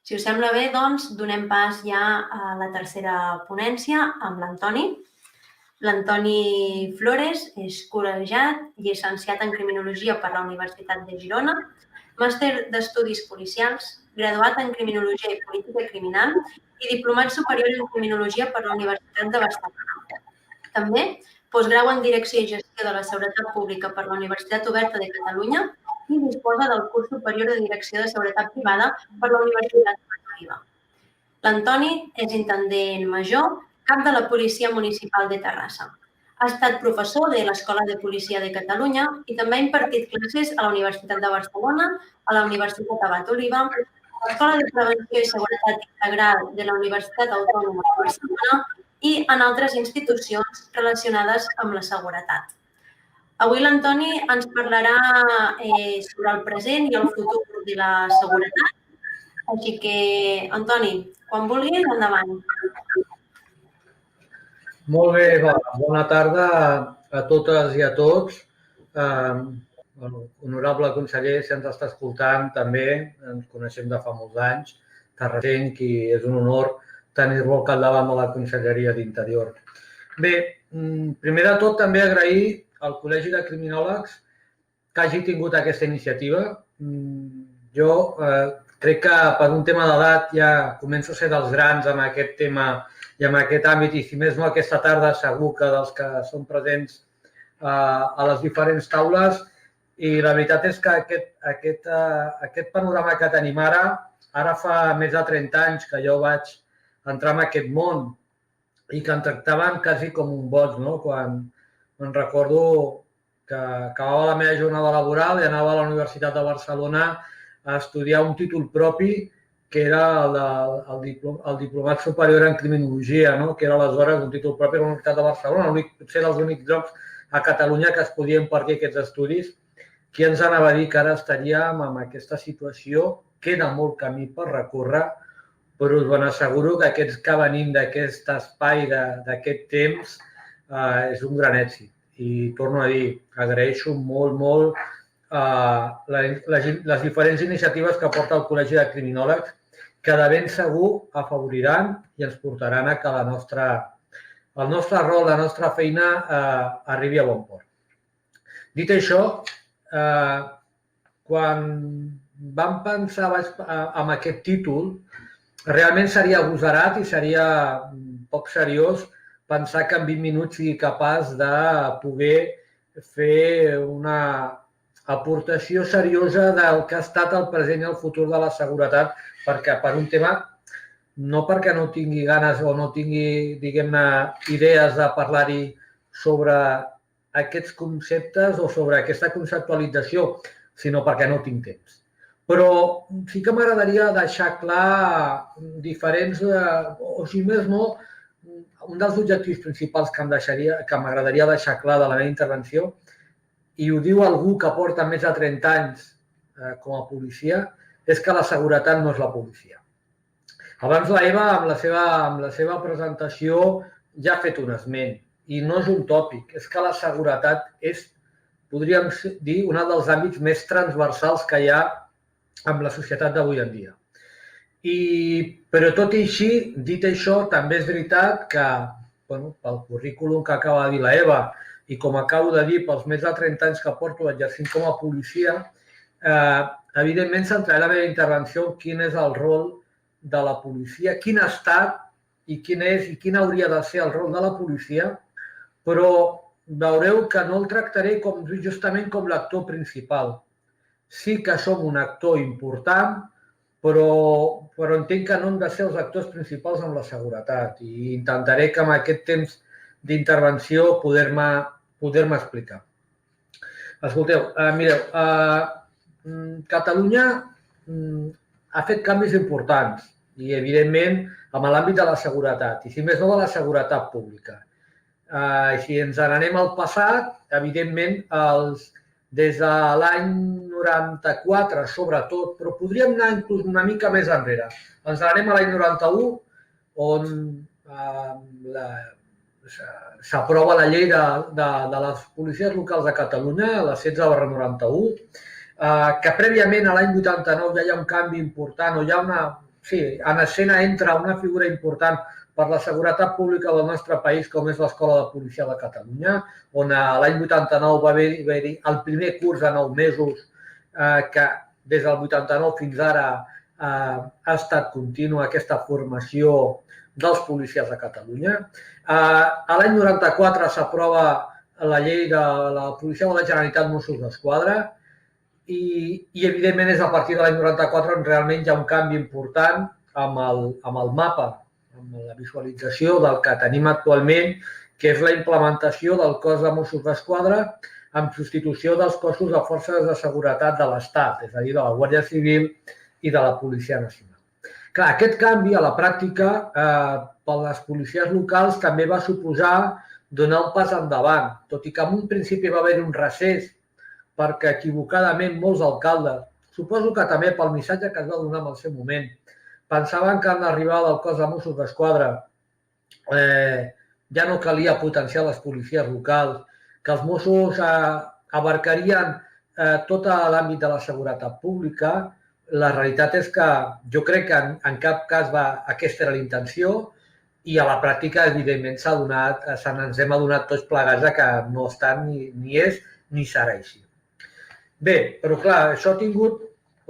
Si us sembla bé, doncs, donem pas ja a la tercera ponència amb l'Antoni. L'Antoni Flores és col·legiat i llicenciat en Criminologia per la Universitat de Girona, màster d'Estudis Policials, graduat en Criminologia i Política Criminal i diplomat superior en Criminologia per la Universitat de Barcelona. També postgrau en Direcció i Gestió de la Seguretat Pública per la Universitat Oberta de Catalunya i disposa del curs superior de Direcció de Seguretat Privada per la Universitat de Madrid. L'Antoni és intendent major, cap de la Policia Municipal de Terrassa. Ha estat professor de l'Escola de Policia de Catalunya i també ha impartit classes a la Universitat de Barcelona, a la Universitat Abat Oliba, a l'Escola de Prevenció i Seguretat Integral de la Universitat Autònoma de Barcelona i en altres institucions relacionades amb la seguretat. Avui l'Antoni ens parlarà sobre el present i el futur de la seguretat. Així que, Antoni, quan vulguis, endavant. Molt bé, bona tarda a totes i a tots. Honorable conseller, si ens està escoltant, també ens coneixem de fa molts anys, terrassenc, i és un honor tenir-lo al capdavant de la Conselleria d'Interior. Bé, primer de tot també agrair al Col·legi de Criminòlegs que hagi tingut aquesta iniciativa. Jo crec que per un tema d'edat ja començo a ser dels grans en aquest tema i en aquest àmbit, i si més no aquesta tarda segur que dels que són presents a les diferents taules, i la veritat és que aquest panorama que tenim ara fa més de 30 anys que jo vaig entrar en aquest món i que em tractaven quasi com un boig, no? Quan me'n recordo que acabava la meva jornada laboral i anava a la Universitat de Barcelona a estudiar un títol propi que era el Diplomat Superior en Criminologia, que era aleshores un títol propi a la Universitat de Barcelona, potser dels únics llocs a Catalunya que es podien impartir aquests estudis. Qui ens anava a dir que ara estaríem en aquesta situació? Queda molt camí per recórrer, però us ben asseguro que aquests que venim d'aquest espai, d'aquest temps, és un gran èxit. I torno a dir, agraeixo molt, molt les diferents iniciatives que porta el Col·legi de Criminòlegs, que de ben segur afavoriran i ens portaran a que el nostre rol, la nostra feina arribi a bon port. Dit això, quan vam pensar en aquest títol, realment seria agosarat i seria poc seriós pensar que en 20 minuts sigui capaç de poder fer una aportació seriosa del que ha estat el present i el futur de la seguretat, perquè per un tema, no perquè no tingui ganes o no tingui, diguem-ne, idees de parlar-hi sobre aquests conceptes o sobre aquesta conceptualització, sinó perquè no tinc temps. Però sí que m'agradaria deixar clar diferents, o si més no, un dels objectius principals que m'agradaria deixar clar de la meva intervenció, i ho diu algú que porta més de 30 anys com a policia, és que la seguretat no és la policia. Abans l'Eva, amb la seva presentació, ja ha fet un esment, i no és un tòpic, és que la seguretat és, podríem dir, un dels àmbits més transversals que hi ha amb la societat d'avui en dia. Però tot i així, dit això, també és veritat que pel currículum que acaba de dir l'Eva i com acabo de dir, pels més de 30 anys que porto exercint com a policia, evidentment centraré la meva intervenció en quin és el rol de la policia, quin ha estat i quin hauria de ser el rol de la policia, però veureu que no el tractaré justament com l'actor principal. Sí que som un actor important, però entenc que no hem de ser els actors principals en la seguretat i intentaré que amb aquest temps d'intervenció poder-me explicar. Escolteu, mireu, Catalunya ha fet canvis importants i, evidentment, en l'àmbit de la seguretat, i si més no de la seguretat pública. Si ens n'anem al passat, evidentment, des de l'any 94, sobretot, però podríem anar inclús una mica més enrere. Ens n'anem a l'any 91, on s'aprova la llei de les policies locals de Catalunya, la 16/91, que prèviament a l'any 89 ja hi ha un canvi important o hi ha sí, en escena entra una figura important per la seguretat pública del nostre país, com és l'Escola de Policia de Catalunya, on l'any 89 va haver-hi el primer curs de 9 mesos, que des del 89 fins ara ha estat contínua aquesta formació dels policies de Catalunya. L'any 94 s'aprova la llei de la Policia de la Generalitat Mossos d'Esquadra i, evidentment, és a partir de l'any 94 on realment hi ha un canvi important amb el mapa, amb la visualització del que tenim actualment, que és la implementació del cos de Mossos d'Esquadra en substitució dels cossos de forces de seguretat de l'Estat, és a dir, de la Guàrdia Civil i de la Policia Nacional. Clar, aquest canvi a la pràctica per les policies locals també va suposar donar un pas endavant, tot i que en un principi va haver-hi un recés perquè equivocadament molts alcaldes, suposo que també pel missatge que es va donar en el seu moment, pensaven que amb l'arribada del cos de Mossos d'Esquadra ja no calia potenciar les policies locals, que els Mossos abarcarien tot l'àmbit de la seguretat pública. La realitat és que jo crec que en cap cas aquesta era la intenció i a la pràctica, evidentment, ens hem adonat tots plegats que no està ni és ni serà així. Bé, però clar, això ha tingut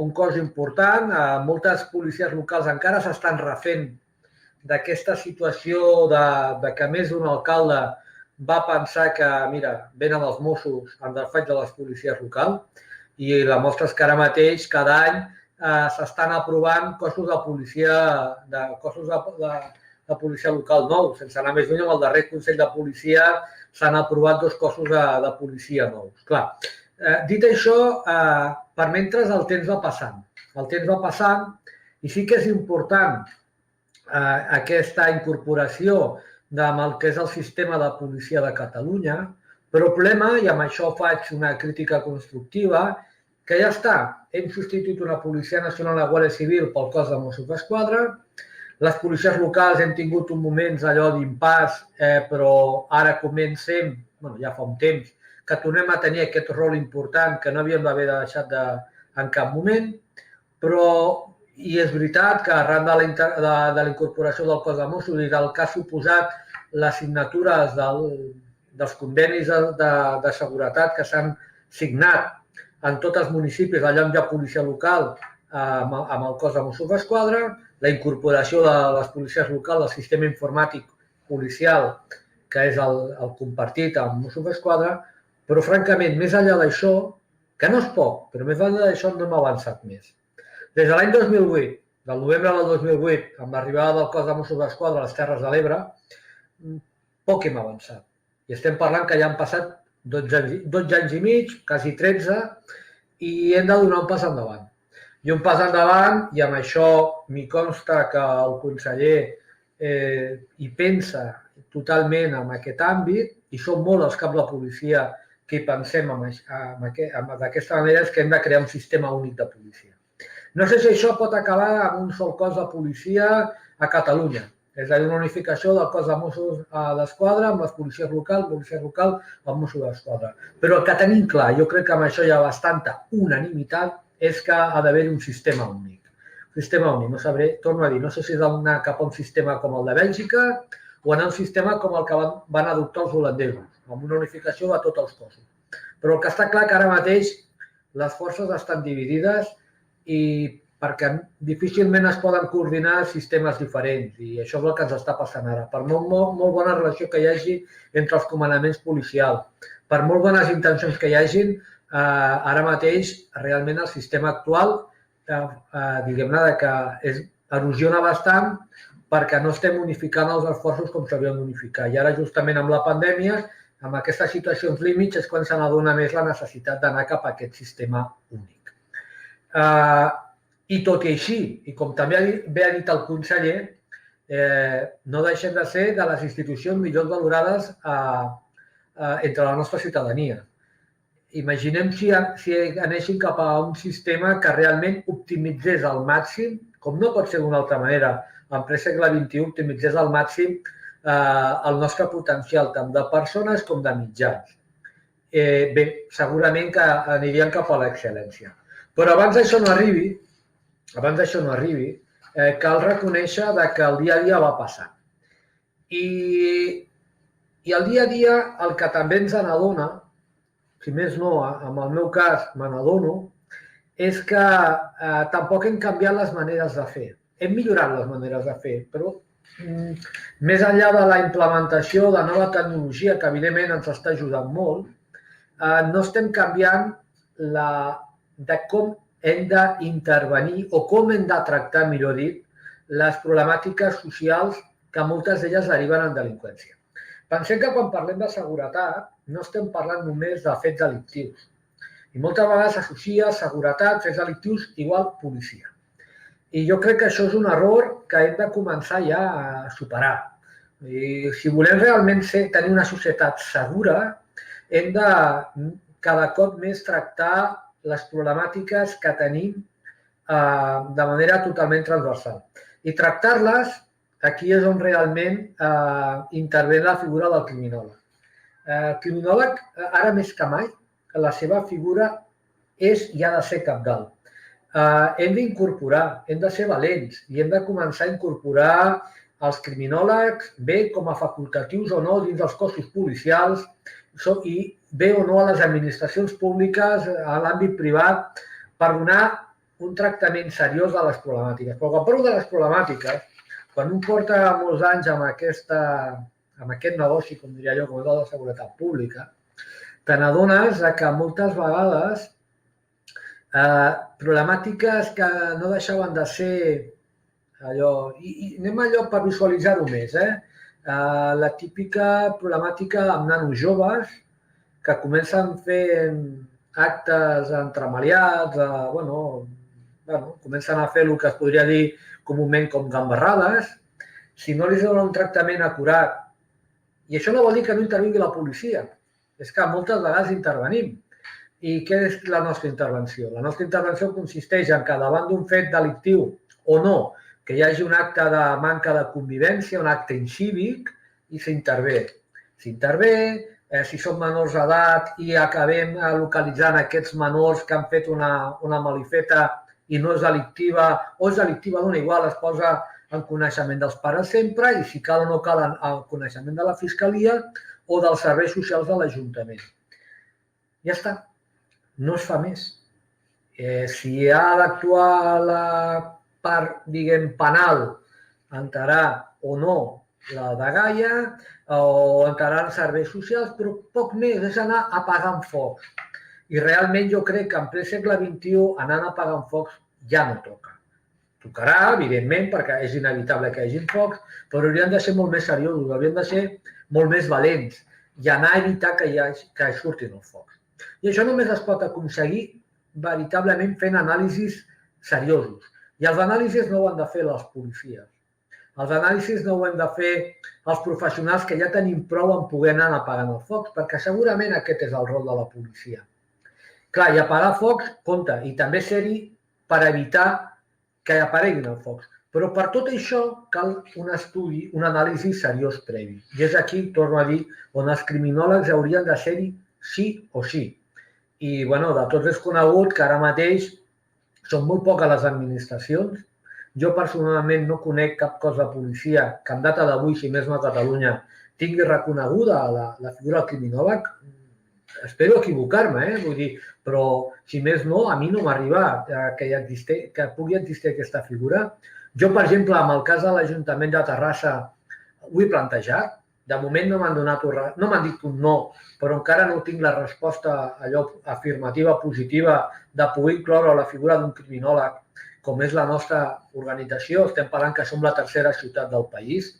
un cost important. Moltes policies locals encara s'estan refent d'aquesta situació que més d'un alcalde va pensar que, mira, venen els Mossos en desfaig de les policies locals i la mostra és que ara mateix, cada any, s'estan aprovant cossos de policia local nous. Sense anar més lluny, amb el darrer Consell de Policia s'han aprovat 2 cossos de policia nous. Clar, dit això, per mentre el temps va passant. El temps va passant i sí que és important aquesta incorporació del que és el sistema de policia de Catalunya, però el problema, i amb això faig una crítica constructiva, que ja està, hem substituït una Policia Nacional a la Guàrdia Civil pel cos de Mossos d'Esquadra, les policies locals hem tingut un moment allò d'impàs, però ara comencem, ja fa un temps, que tornem a tenir aquest rol important que no havíem d'haver deixat en cap moment, però i és veritat que arran de la incorporació del cos de Mossos i del que ha suposat les signatures dels convenis de seguretat que s'han signat en tots els municipis allà on hi ha policia local amb el cos de Mossos d'Esquadra, la incorporació de les policies locals al sistema informàtic policial, que és el compartit amb Mossos d'Esquadra, però francament, més enllà d'això, que no és poc, però més enllà d'això no hem avançat més. Des de l'any 2008, del novembre del 2008, amb l'arribada del cos de Mossos d'Esquadra a les Terres de l'Ebre, poc hem avançat. I estem parlant que ja han passat 12 anys i mig, quasi 13, i hem de donar un pas endavant. I un pas endavant, i amb això m'hi consta que el conseller hi pensa totalment en aquest àmbit, i som molt els caps de policia que hi pensem d'aquesta manera, és que hem de crear un sistema únic de policia. No sé si això pot acabar amb un sol cos de policia a Catalunya, és a dir, una unificació del cos de Mossos d'Esquadra amb les policies locals amb Mossos d'Esquadra. Però el que tenim clar, jo crec que amb això hi ha bastanta unanimitat, és que ha d'haver un sistema únic. Sistema únic, no sabré, torno a dir, no sé si és d'anar cap a un sistema com el de Bèlgica o anar a un sistema com el que van adoptar els holandesos, amb una unificació de tots els cossos. Però el que està clar que ara mateix les forces estan dividides i perquè difícilment es poden coordinar sistemes diferents i això és el que ens està passant ara. Per molt bona relació que hi hagi entre els comandaments policials, per molt bones intencions que hi hagin, ara mateix realment el sistema actual, diguem-ne, que erosiona bastant perquè no estem unificant els esforços com s'havien d'unificar. I ara justament amb la pandèmia, amb aquestes situacions límits, és quan se n'adona més la necessitat d'anar cap a aquest sistema únic. I tot i així, i com també bé ha dit el conseller, no deixem de ser de les institucions millor valorades entre la nostra ciutadania. Imaginem si anéssim cap a un sistema que realment optimitzés al màxim, com no pot ser d'una altra manera, en ple segle XXI optimitzés al màxim el nostre potencial, tant de persones com de mitjans. Bé, segurament que aniríem cap a l'excel·lència. Però abans d'això no arribi, cal reconèixer que el dia a dia va passant. I el dia a dia el que també ens n'adona, si més no, en el meu cas me n'adono, és que tampoc hem canviat les maneres de fer. Hem millorat les maneres de fer, però més enllà de la implementació de nova tecnologia, que evidentment ens està ajudant molt, no estem canviant de com hem d'intervenir o com hem de tractar, millor dit, les problemàtiques socials que moltes d'elles deriven en delinqüència. Pensem que quan parlem de seguretat no estem parlant només de fets delictius. I moltes vegades associa seguretat, fets delictius, igual policia. I jo crec que això és un error que hem de començar ja a superar. I si volem realment tenir una societat segura, hem de cada cop més tractar les problemàtiques que tenim de manera totalment transversal. I tractar-les, aquí és on realment intervé la figura del criminòleg. El criminòleg, ara més que mai, la seva figura és i ha de ser cabdal. Hem d'incorporar, hem de ser valents i hem de començar a incorporar els criminòlegs, bé com a facultatius o no dins dels cossos policials i bé o no a les administracions públiques, a l'àmbit privat, per donar un tractament seriós de les problemàtiques. Però quan parlo de les problemàtiques, quan un porta molts anys amb aquest negoci, com diria jo, com és el de seguretat pública, te n'adones que moltes vegades problemàtiques que no deixaven de ser allò, i anem allò per visualitzar-ho més, la típica problemàtica amb nanos joves que comencen fent actes entremaliats, comencen a fer el que es podria dir comúment com gambarrades, si no li donen un tractament acurat, i això no vol dir que no intervingui la policia, és que moltes vegades intervenim. I què és la nostra intervenció? La nostra intervenció consisteix en que davant d'un fet delictiu o no, que hi hagi un acte de manca de convivència, un acte incívic, i s'intervé. S'intervé, si són menors d'edat i acabem localitzant aquests menors que han fet una malifeta i no és delictiva, o és delictiva d'una igual, es posa en coneixement dels pares sempre i si cal o no cal el coneixement de la Fiscalia o dels serveis socials de l'Ajuntament. Ja està, no es fa més. Si ha d'actuar la part, diguem, penal, entrarà o no la dgaia o entraran serveis socials, però poc més, és anar apagant focs. I realment jo crec que en ple segle XXI anant apagant focs ja no toca. Tocarà, evidentment, perquè és inevitable que hi hagi focs, però hauríem de ser molt més seriosos, hauríem de ser molt més valents i anar a evitar que surtin els focs. I això només es pot aconseguir veritablement fent anàlisis seriosos. I els anàlisis no ho han de fer les policies. Els anàlisis no ho hem de fer els professionals que ja tenim prou en poder anar apagant els focs, perquè segurament aquest és el rol de la policia. Clar, i apagar focs, compte, i també ser-hi per evitar que apareguin els focs. Però per tot això cal un estudi, un anàlisi seriós previ. I és aquí, torno a dir, on els criminòlegs haurien de ser-hi sí o sí. I, de tots és conegut que ara mateix són molt poques les administracions. Jo personalment no conec cap cos de policia que en data d'avui, si més no a Catalunya, tingui reconeguda la figura del criminòleg. Espero equivocar-me, vull dir, però si més no, a mi no m'arriba que pugui existir aquesta figura. Jo, per exemple, en el cas de l'Ajuntament de Terrassa, ho he plantejat. De moment no m'han dit un no, però encara no tinc la resposta allò afirmativa, positiva, de poder incloure la figura d'un criminòleg com és la nostra organització. Estem parlant que som la tercera ciutat del país,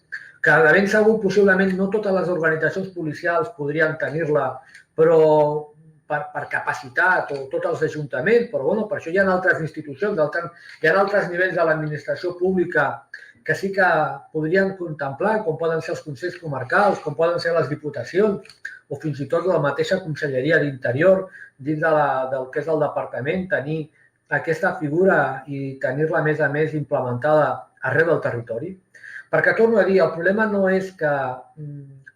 que de ben segur possiblement no totes les organitzacions policials podrien tenir-la, però per capacitat o tots els ajuntaments, però per això hi ha altres institucions, hi ha altres nivells de l'administració pública que sí que podrien contemplar, com poden ser els consells comarcals, com poden ser les diputacions, o fins i tot la mateixa Conselleria d'Interior, dins del que és el departament, tenir aquesta figura i tenir-la, a més implementada arreu del territori. Perquè, torno a dir, el problema no és que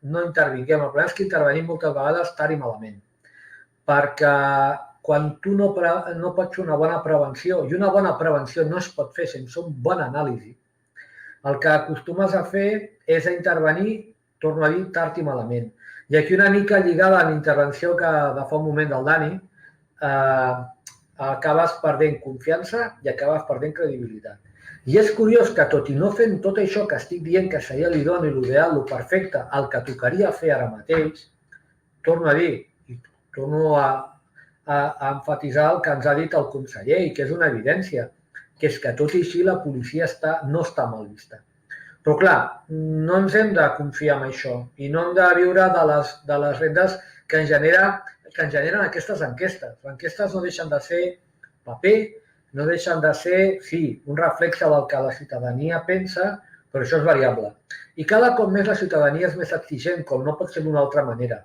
no intervinguem, el problema és que intervenim moltes vegades tard i malament. Perquè quan tu no pots fer una bona prevenció, i una bona prevenció no es pot fer sense una bona anàlisi, el que acostumes a fer és a intervenir, torno a dir, tard i malament. I aquí una mica lligada a la intervenció que de fa un moment del Dani, acabes perdent confiança i acabes perdent credibilitat. I és curiós que, tot i no fent tot això que estic dient que seria l'idoni, l'ideal, el perfecte, el que tocaria fer ara mateix, torno a dir, i torno a emfatitzar el que ens ha dit el conseller i que és una evidència, que és que tot i així la policia no està mal vista. Però clar, no ens hem de confiar en això i no hem de viure de les rendes que ens generen aquestes enquestes. Les enquestes no deixen de ser paper, no deixen de ser, sí, un reflexe del que la ciutadania pensa, però això és variable. I cada cop més la ciutadania és més exigent, com no pot ser d'una altra manera.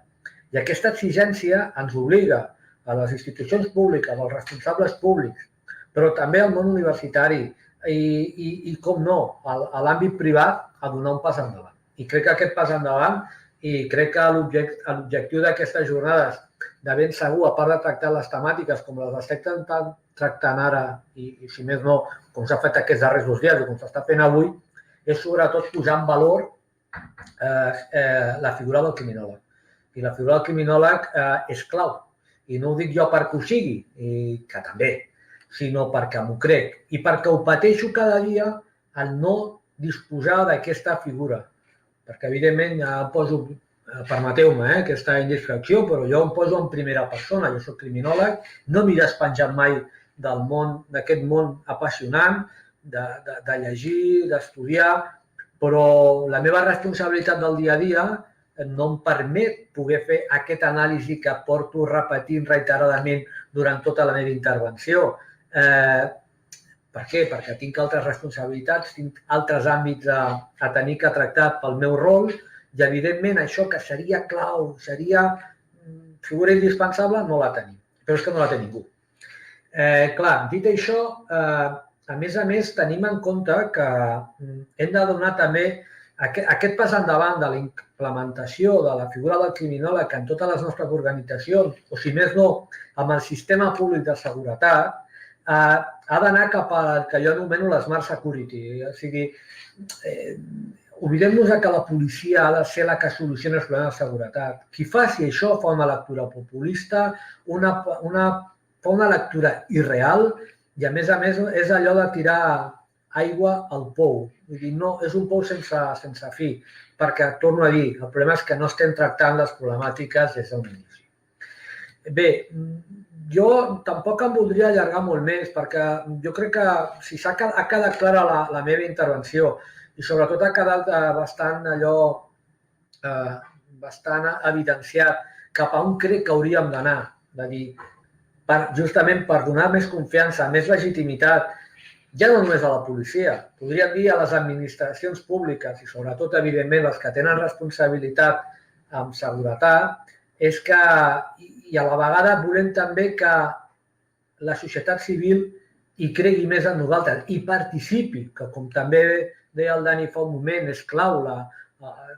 I aquesta exigència ens obliga a les institucions públiques, als responsables públics, però també al món universitari i com no, a l'àmbit privat, a donar un pas endavant. I crec que aquest pas endavant, i crec que l'objectiu d'aquestes jornades, de ben segur, a part de tractar les temàtiques com les estem tractant ara, i si més no, com s'ha fet aquests darrers 2 dies i com s'està fent avui, és sobretot posar en valor la figura del criminòleg. I la figura del criminòleg és clau. I no ho dic jo perquè ho sigui, que també, sinó perquè m'ho crec i perquè ho pateixo cada dia al no disposar d'aquesta figura. Perquè, evidentment, ja em poso, permeteu-me aquesta indiscreció, però jo em poso en primera persona, jo soc criminòleg, no m'he despenjat mai d'aquest món apassionant, de llegir, d'estudiar, però la meva responsabilitat del dia a dia no em permet poder fer aquesta anàlisi que porto repetint reiteradament durant tota la meva intervenció. Per què? Perquè tinc altres responsabilitats, tinc altres àmbits a tenir que tractar pel meu rol i, evidentment, això que seria clau, seria figura indispensable, no la tenim. Però és que no la té ningú. Clar, dit això, a més, tenim en compte que hem de donar també aquest pas endavant de la implementació de la figura del criminòleg en totes les nostres organitzacions, o si més no, amb el sistema públic de seguretat, ha d'anar cap al que jo anomeno l'Smart Security. O sigui, oblidem-nos que la policia ha de ser la que soluciona els problemes de seguretat. Qui faci això fa una lectura populista, fa una lectura irreal i, a més, és allò de tirar aigua al pou. Vull dir, no, és un pou sense fi, perquè, torno a dir, el problema és que no estem tractant les problemàtiques des d'un inici. Bé, jo tampoc em voldria allargar molt més, perquè jo crec que si ha quedat clara la meva intervenció i sobretot ha quedat bastant evidenciat cap a on crec que hauríem d'anar, de dir, justament per donar més confiança, més legitimitat, ja no només a la policia, podríem dir a les administracions públiques i sobretot, evidentment, les que tenen responsabilitat amb seguretat, és que, i a la vegada volem també que la societat civil hi cregui més en nosaltres i participi, que com també deia el Dani fa un moment, és clau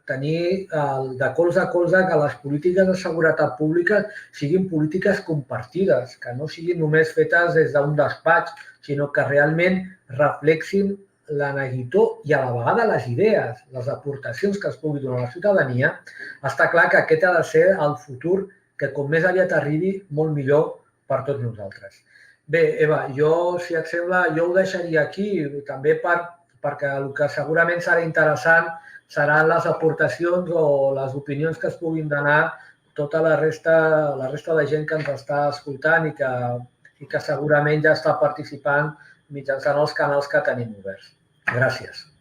tenir de colze a colze que les polítiques de seguretat pública siguin polítiques compartides, que no siguin només fetes des d'un despatx, sinó que realment reflexin la neguitó i a la vegada les idees, les aportacions que es pugui donar a la ciutadania. Està clar que aquest ha de ser el futur que com més aviat arribi, molt millor per tots nosaltres. Bé, Eva, jo, si et sembla, jo ho deixaria aquí, també perquè el que segurament serà interessant seran les aportacions o les opinions que es puguin donar tota la resta de gent que ens està escoltant i que segurament ja està participant mitjançant els canals que tenim oberts. Gràcies.